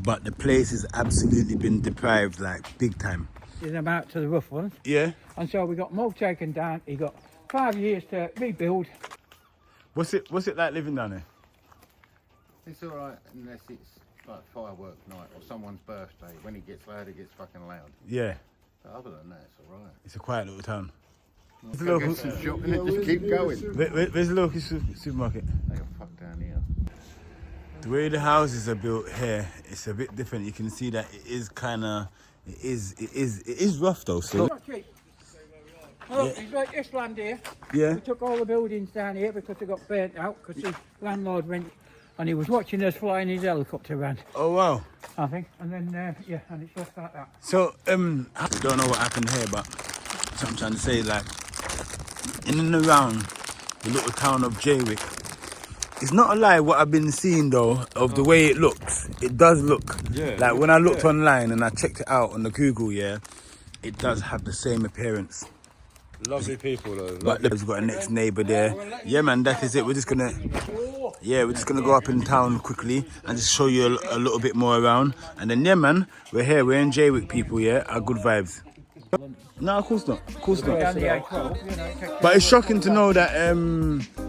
but the place has absolutely been deprived, like big time. Them out to the rough ones. Yeah. And so we got them all taken down. He got 5 years to rebuild. What's it like living down there? It's all right unless it's like firework night or someone's birthday. When it gets loud, it gets fucking loud. Yeah. But other than that, it's all right. It's a quiet little town. It's go get some shopping and just keep going. Where's the local supermarket? They got fucked down here. The way the houses are built here, it's a bit different. You can see that it is kind of, it is rough though. So. It's not cheap. Look, it's like this land here. Yeah. We took all the buildings down here because they got burnt out because the landlord went and he was watching us flying his helicopter around. Oh wow. I think, and then yeah, and it's just like that. So I don't know what happened here, but what I'm trying to say, like in and around the little town of Jaywick, it's not a lie what I've been seeing though of the way it looks. It does look like when I looked online and I checked it out on the Google, yeah, it does have the same appearance. Lovely people though. But we've got a next neighbour there. Yeah man, that is it. We're just gonna go up in town quickly and just show you a little bit more around. And then yeah man, we're here, we're in Jaywick people, yeah, our good vibes. No, of course not. Of course not. Down the A12, you know, But it's shocking to know that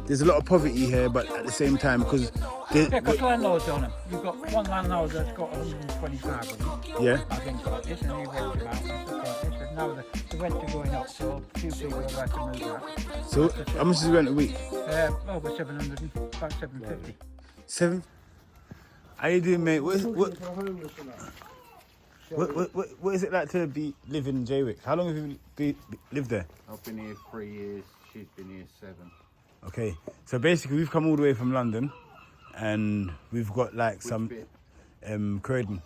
there's a lot of poverty here, but at the same time, because because landlords on them. You've got one landlord that's got 125 of them. yeah. I think like this, and he rents them out and stuff like this. And now the rents are going up, so a few people have had to move out. So how much is the rent a week? Over 700, about 750. 7. How you doing, mate? What is it like to live in Jaywick? How long have you lived there? I've been here 3 years. She's been here 7. Okay, so basically we've come all the way from London, and we've got like some Croydon,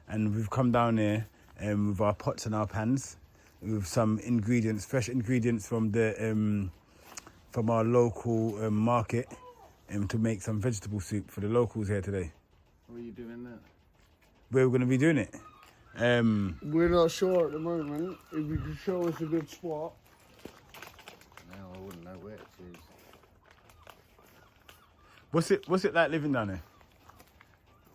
and we've come down here with our pots and our pans, with some ingredients, fresh ingredients from the from our local market, to make some vegetable soup for the locals here today. What are you doing there? Where we're going to be doing it? We're not sure at the moment. If you could show us a good spot. No, I wouldn't know where to choose. What's it like living down there?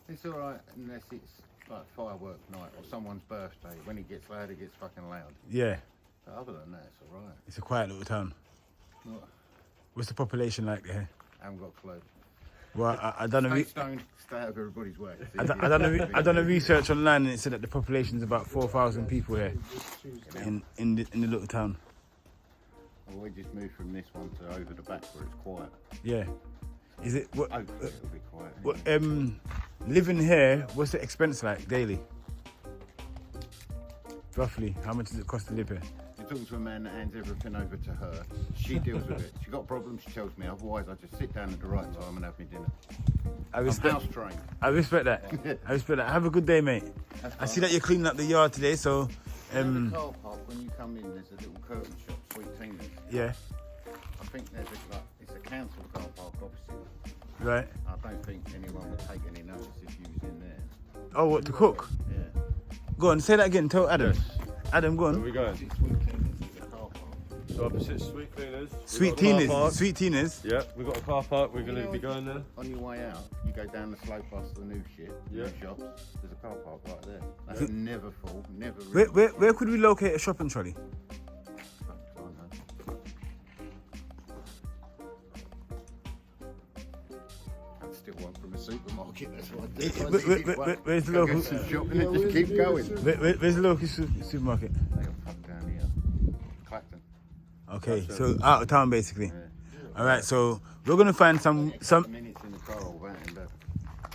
It's all right unless it's like firework night or someone's birthday. When it gets loud, it gets fucking loud. Yeah. But other than that, it's all right. It's a quiet little town. What? What's the population like there? I haven't got a clue. Well, I done a Stay out of everybody's way. I done a research online, and it said that the population is about 4,000 people here in the little town. Well, we just moved from this one to over the back where it's quiet. Yeah. Is it what? Hopefully it'll be quiet. What? Living here, what's the expense like daily? Roughly, how much does it cost to live here? You're talking to a man that hands everything over to her. She deals with it. She got problems, she tells me. Otherwise, I just sit down at the right time and have my dinner. I'm house trained. I respect that. I respect that. Have a good day, mate. I see that you're cleaning up the yard today, so. In the car park, when you come in, there's a little curtain shop, Sweet Tina's. Yeah. I think it's a council car park opposite. Right. I don't think anyone would take any notice if you was in there. Oh, what, to cook? Yeah. Go on, say that again. Tell Adam. Yes. Adam, go Where are on. we going? Sweet Tina's is a car park. So opposite Sweet Cleaners. Sweet Tina's. Sweet Tina's. Yeah, we've got a car park. We're going to be going there. On your way out, you go down the slope past the new shit, Yeah. new shops. There's a car park right there. That's never full, never. Where could we locate a shopping trolley? Still one from a supermarket. That's what I do. Where's the local? Go some shopping and just keep going. Where's the local supermarket? They got fucked down here. Clacton. Okay, so out of town basically. Yeah. All right, so we're gonna find some. Minutes in the car all that and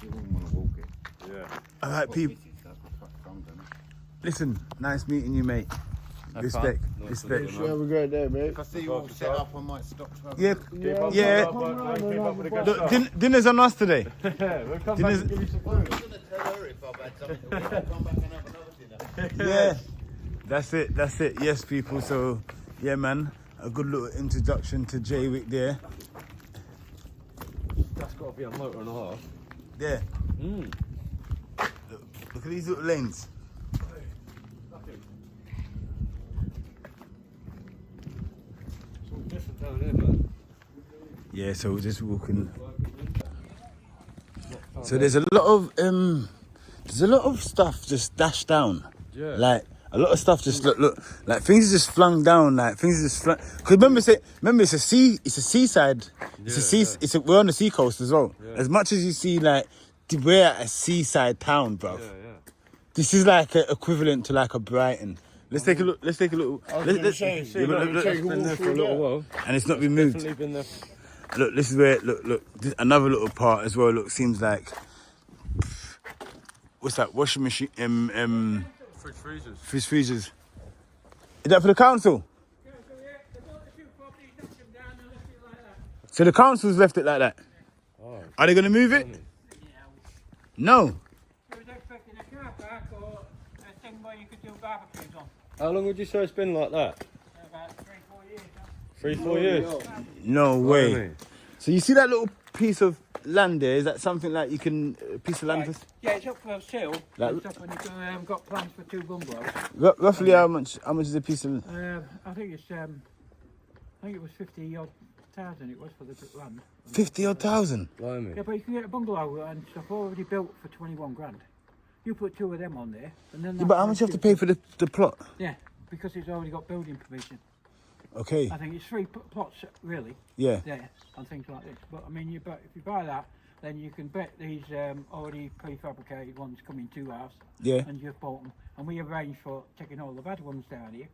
you wouldn't want to walk it. Yeah. All right, people. Listen, nice meeting you, mate. Respect, respect. Have a great day, mate. If I see you all set up, I might stop. Yeah, yeah. Look, dinner's on us today. We'll come Dinner's- back and give you some food. I'm going to tell her if I've had something. We'll come back and have another dinner. Yeah, that's it. Yes, people. So, yeah, man, a good little introduction to Jaywick there. That's got to be a motor and a half. There. Look at these little lanes. Different down here, man. Yeah, so we're just walking. So there's a lot of There's a lot of stuff just dashed down. Yeah. Like a lot of stuff just look like things are just flung down. Like things are just flung. Cause remember it's a seaside. We're on the sea coast as well. Yeah. As much as you see like we're at a seaside town, bro. Yeah. This is like equivalent to like a Brighton. Let's take a look. Let's take a look. Let's say, yeah, but look, take a Been walk there for a through little there. while. and it's not been moved. Definitely been there. Look, this is where look. This, another little part as well. Look, seems like what's that? Washing machine. Fridge freezers. Fridge freezers. Is that for the council? Yeah, so yeah, they bought the 2 properties, knocked them down and left it like that. So the council's left it like that. Oh. Are they going to move it? No. You was expecting a car park or a thing where you could do barbecues on. How long would you say it's been like that? About 3-4 years. Huh? 3-4 years. No way. Blimey. So you see that little piece of land there? Is that something like you can a piece of land? Right. Yeah, it's up for sale. Like- It's up when you got plans for 2 bungalows. Roughly how much? How much is a piece of? I think it was 50,000. It was for the land. 50,000 thousand. Blimey. Yeah, but you can get a bungalow and stuff already built for 21 grand. You put 2 of them on there, and then. Yeah, but how much you have to pay for the plot? Yeah, because it's already got building permission. Okay. I think it's 3 plots really Yeah. there and things like this. But I mean, if you buy that, then you can bet these already prefabricated ones come in 2 halves. Yeah. And you've bought them, and we arranged for taking all the bad ones down here,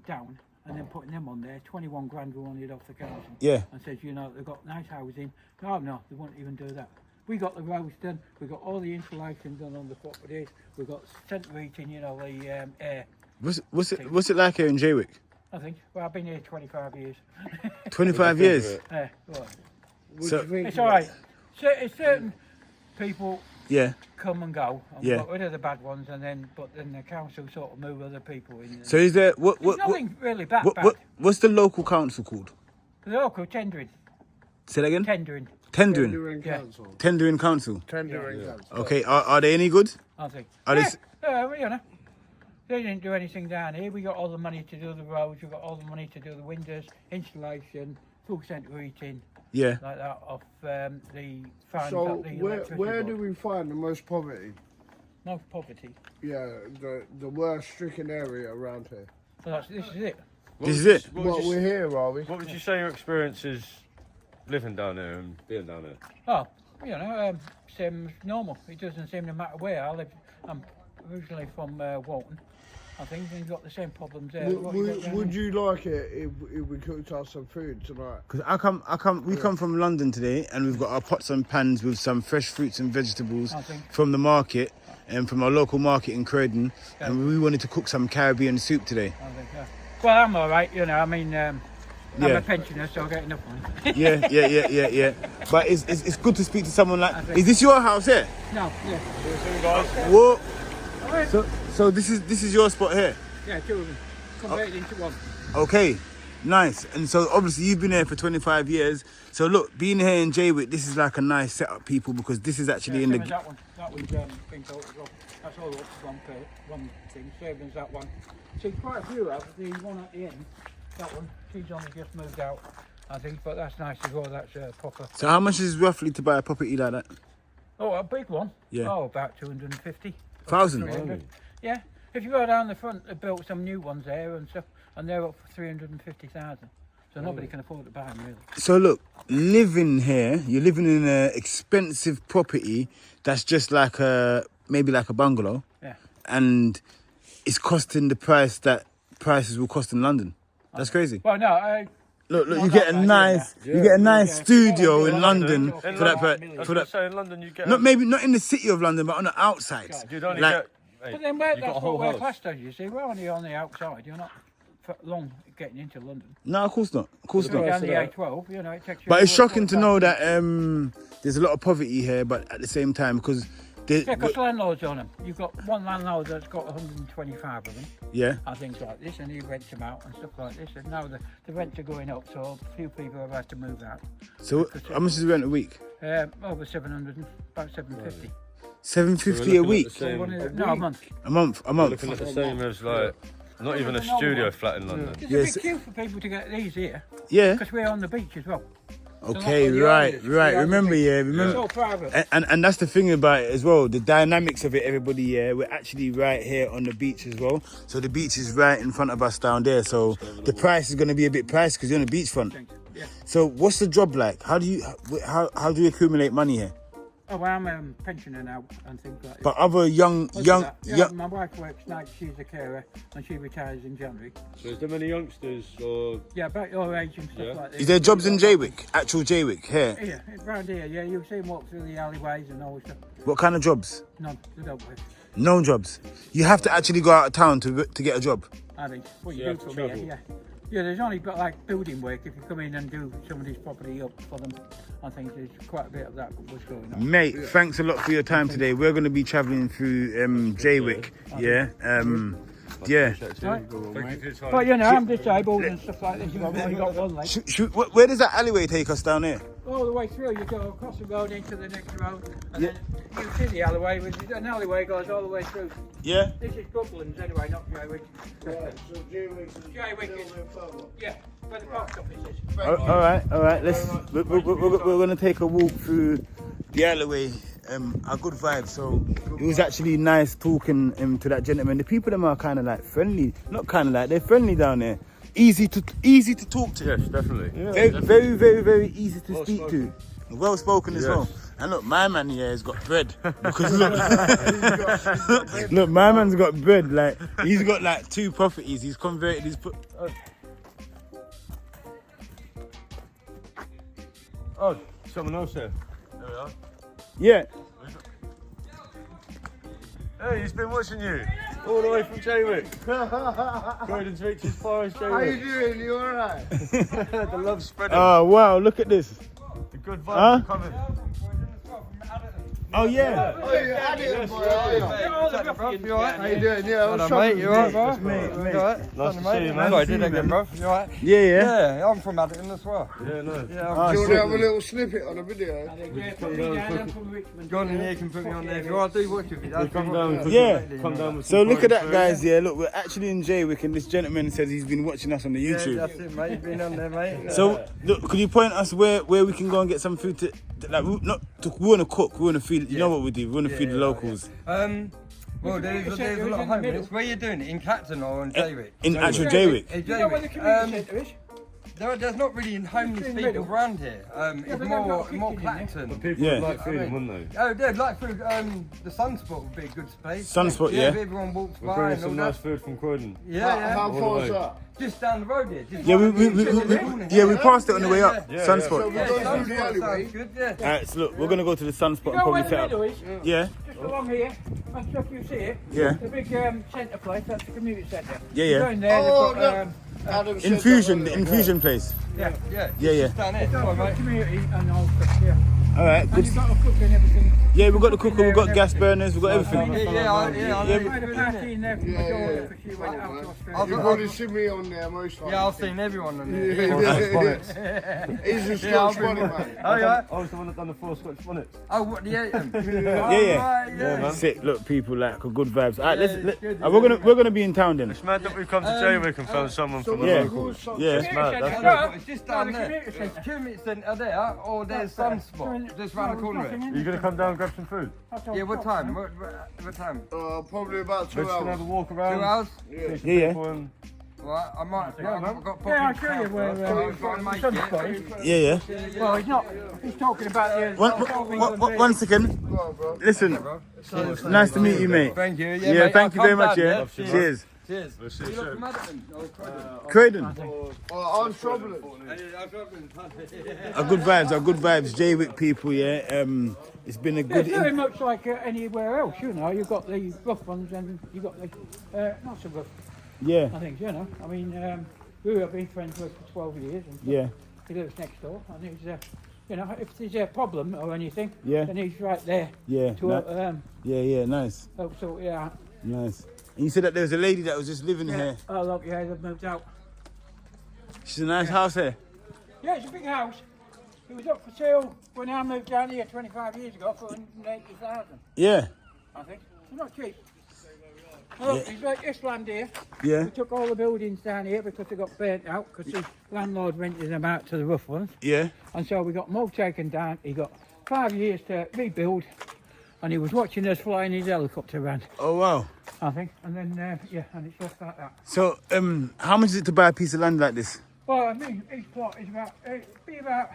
down, and then putting them on there. 21 grand we wanted off the council. Yeah. And says, they've got nice housing. No, they won't even do that. We got the roads done. We got all the insulation done on the properties. We got central heating. The air. What's it like here in Jaywick? I think. Well, I've been here 25 years. 25 years. Right. So It's all right. It's certain people yeah. come and go and Yeah. got rid of the bad ones, but then the council sort of move other people in. So is there There's nothing really bad. what's the local council called? The local tendering. Say that again. Tendering. Tendering. Tendering Yeah. council. Tendering council. Tendering council. Okay. Are they any good? I think. Are they? They didn't do anything down here. We got all the money to do the roads. We got all the money to do the windows, installation, full central heating, Yeah. like that off the funds. So up the electricity where board. do we find the most poverty? Most poverty. Yeah, the worst stricken area around here. Well, this is it. This is it. What we're here, are we? What would you say your experience is living down there and being down there? Oh, seems normal. It doesn't seem to matter where I live. I'm originally from Walton, I think, and you've got the same problems there. Would you like it if we cooked us some food tonight? Because we come from London today, and we've got our pots and pans with some fresh fruits and vegetables I think. from the market and from our local market in Croydon, and we wanted to cook some Caribbean soup today. I think, yeah. Well, I'm all right, I mean, I'm Yeah. a pensioner, so I get enough money. Yeah. But it's good to speak to someone like. Is this your house here? No, yeah. Whoa. So this is your spot here. Yeah, 2 of them. Converted into one. Okay, nice. And so obviously you've been here for 25 years. So look, being here in Jaywick, this is like a nice setup, people, because this is actually in Same the. as that one. That one's been built as well. That's all up to one thing. Same as that one. See, quite a few have. The one at the end, that one, she's only just moved out, I think, but that's nice as well. That's proper. So how much is roughly to buy a property like that? Oh, a big one? Yeah. Oh, about 250. 1,000. 300. Yeah. If you go down the front, they built some new ones there and stuff, and they're up for 350,000. So nobody can afford to buy them, really. So look, living here, you're living in an expensive property that's just like maybe like a bungalow, Yeah. and it's costing the price that prices will cost in London. That's crazy. Well, no, Look, not you that get a bad, nice, yeah. you get a nice Yeah. studio in Yeah. London In for that. London, I For was that, say in London you get. not in the city of London, but on the outside. You'd only like- get. Hey, But then you got a that's whole what we're house. classed as, you see. We're only on the outside. You're not for long getting into London. No, of course not. Of course Going not. down the that. A12, it takes you... But it's shocking to 45 know minutes. that there's a lot of poverty here, but at the same time, because Yeah, because landlords on them. You've got one landlord that's got 125 of them, yeah. and things like this, and he rents them out and stuff like this. And now the rents are going up, so a few people have had to move out. So how much is the rent a week? Over 700, about 750. $750 a week, So no, a month. a month. Looking at the same as like not even a studio flat in London. There's Yes. a big queue for people to get these here, Yeah. because we're on the beach as well. Okay, the right. others. Remember, It's all private. And that's the thing about it as well. The dynamics of it, everybody. Yeah, we're actually right here on the beach as well. So the beach is right in front of us down there. So the price is going to be a bit pricey because you're on the beachfront. Yeah. So what's the job like? How do you accumulate money here? Oh, well, I'm a pensioner now and things like that. But other young. My wife works nights, she's a carer, and she retires in January. So is there many youngsters or? Yeah, about your age and stuff like that. Is there jobs in Jaywick? Actual Jaywick here? Yeah, around here, yeah, you'll see them walk through the alleyways and all stuff. What kind of jobs? None, they don't work. No jobs. You have to actually go out of town to get a job. I think what you You do have to for me, travel. yeah. Yeah, there's only but like building work. If you come in and do somebody's property up for them, I think there's quite a bit of that was going on. Mate, thanks a lot for your time today. We're going to be travelling through Jaywick. Yeah. Yeah. Right. Thank you for your time. But you know, I'm disabled and stuff like this. You've only got one leg. Where does that alleyway take us down here? All the way through, you go across the road into the next road, and then you see the alleyway. An alleyway goes all the way through. Yeah. This is Brooklands anyway, not Jaywick. Right, so Jaywick's Jaywick is, yeah, where the post office is. All right. We're going to take a walk through the alleyway. A good vibe. So it was actually nice talking to that gentleman. The people them are kind of like friendly, not kind of like they're friendly down there. Easy to talk to. Yes, definitely. Very easy to speak to. Well spoken as well. And look, my man here has got bread. Because look, my man's got bread. Like he's got like 2 properties. He's converted his. Oh, someone else here. There we are. Yeah. Hey, he's been watching you all the way from Jaywick. Croydon's reached as far as How Jaywick. you doing? You alright? The love spreading. Oh wow! Look at this. The good vibes are coming. Oh yeah. Oh, you had it, boy. You alright? How you doing? Yeah, I was Mate, you alright, bro? Mate. You alright? Nice to see you, man. Sorry, I did again, bro. You alright? Yeah. Yeah, I'm from Addington as well. Yeah, no. Yeah, Do you want to have a little snippet on a video? John in here can put me on there if you want. I do watch it. You come down with Yeah. Come down with So some look at that, Croydon guys. Yeah, look, we're actually in Jaywick, and this gentleman says he's been watching us on the Yeah, YouTube. that's it, mate. You've been on there, mate. So, look, could you point us where we can go and get some food to like? We want to cook. We want to feed. You know what we do? We want to feed the locals. Well, there's a lot of homeless. Where are you doing it? In Clacton or in Jaywick? In actual Jaywick. In You know where the community Jaywick. centre is? There's not really homeless in the people middle. around here. It's but they've more got a more kitchen in there. Clacton. People Yeah. would like feeding, wouldn't they? Oh, they'd like food. The Sunspot would be a good place. Sunspot, yeah. If everyone walks We'll by bring you and all some that. nice food from Croydon. Yeah. How far is that? Just down the road here. Just Yeah, right we passed it on the way up. Yeah, Sunspot. So we're Yeah, going through the Sunspot alleyway. sounds good, yeah. Alright, so look, we're gonna go to the Sunspot and You know where probably the set middle up. is? Yeah, Just along here, and stuff you see it. Yeah. The big centre place, that's the community centre. Yeah, You yeah. go in there, Oh, they've got, Adam said Infusion, that the earlier. infusion place. Yeah. Yeah. Just down here. they've Come on, got mate. community and all stuff, yeah. Alright, And good. you've got a cook and everything. Yeah, we've got the cooker, we've got gas burners, we've got everything. Yeah, I had a party in there for my daughter because she went out to You've Australia. already seen me on there most times. Yeah, I've seen everyone on there. He's a Yeah, Scotch I've money been- man. Oh, yeah? I was the one that done the 4 Scotch bonnets. Oh, what? Yeah. Yeah, yeah. man. Sick, look, people like good vibes. Alright, it's good, we're gonna be in town then. It's mad that we've come to Jaywick and found someone from the Yeah. locals. Yeah. mad, that's No, It's just down the there. community centre. Community centre there, or there's Sunspot just round the corner. Are you going to come down and grab some food? Yeah, what time? What time? Probably about 2 We're just going to have a hours. walk 2 around. hours? see some Yeah. people and- Right, I might. I've got Yeah, I'll pocket show you where I'll try and the make sun's it. got it. Yeah. Well, he's not. He's talking about the. One second. Listen, nice to meet you, mate. Thank you. Yeah, mate, thank you I'll very come much. down, Yeah. Cheers. Cheers. We'll see You you look soon. from Addington? Oh, Croydon. I'm struggling. Our good vibes. Jaywick people, yeah. It's been a It's good. very much like anywhere else, you know. You've got the rough ones and you've got the not so rough. Yeah. I think, you know. I mean, we have been friends for 12 years. And Yeah. He lives next door, and he's, you know, if there's a problem or anything, Yeah. then he's right there Yeah. to Yeah. Nice. help sort it out. Nice. And you said that there was a lady that was just living here. Oh, look, yeah, they've moved out. She's a nice house here. Yeah, it's a big house. It was up for sale when I moved down here 25 years ago for 180,000, Yeah. I think. It's not cheap. Oh, it's like this land here. Yeah. We took all the buildings down here because they got burnt out because the landlord rented them out to the rough ones. Yeah. And so we got them all taken down. He got 5 years to rebuild, and he was watching us flying his helicopter around, Oh wow. I think. And then, yeah, and it's just like that. So how much is it to buy a piece of land like this? Well, I mean, each plot is about, it'd be about,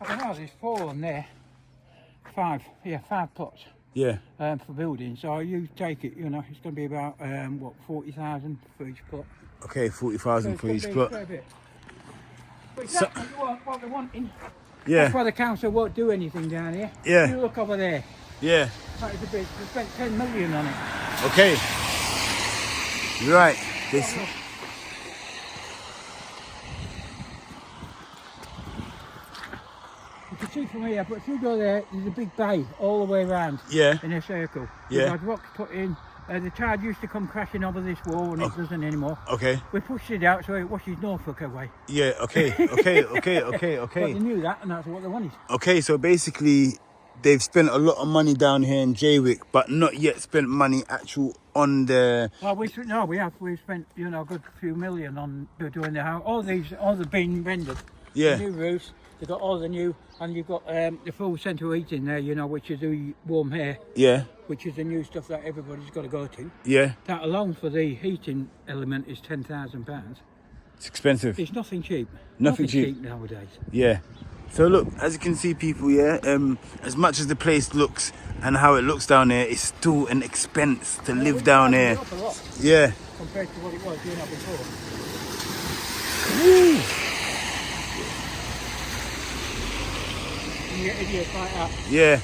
I don't know, there's 4 on there. 5 plots. Yeah. For building, so you take it, you know, it's going to be about, 40,000 for each plot. Okay, 40,000 for each plot. But exactly what they're wanting. Yeah. That's why the council won't do anything down here. Yeah. You look over there. Yeah. That is a bit, we spent 10 million on it. Okay. Right. This. You can see from here, but if you go there, there's a big bay all the way around. Yeah. In a circle. Yeah. We've had rocks put in. The tide used to come crashing over this wall, and it doesn't anymore. Okay. We pushed it out so it washes Norfolk away. Yeah. Okay. Okay. But they knew that, and that's what they wanted. Okay. So basically, they've spent a lot of money down here in Jaywick, but not yet spent money actual on the. Well, we have. We've spent, you know, a good few million on doing the house. All the being rendered. Yeah. The new roofs. They've got all the new, and you've got the full central heating there, you know, which is the warm air, Yeah. which is the new stuff that everybody's got to go to. Yeah. That alone for the heating element is £10,000. It's expensive. It's nothing cheap. Nothing cheap. nowadays. Yeah. So look, as you can see, people, yeah, as much as the place looks and how it looks down there, it's still an expense to live down We've here. up a lot Yeah. compared to what it was, you know, before. Woo. And you get idiots like that. Yeah.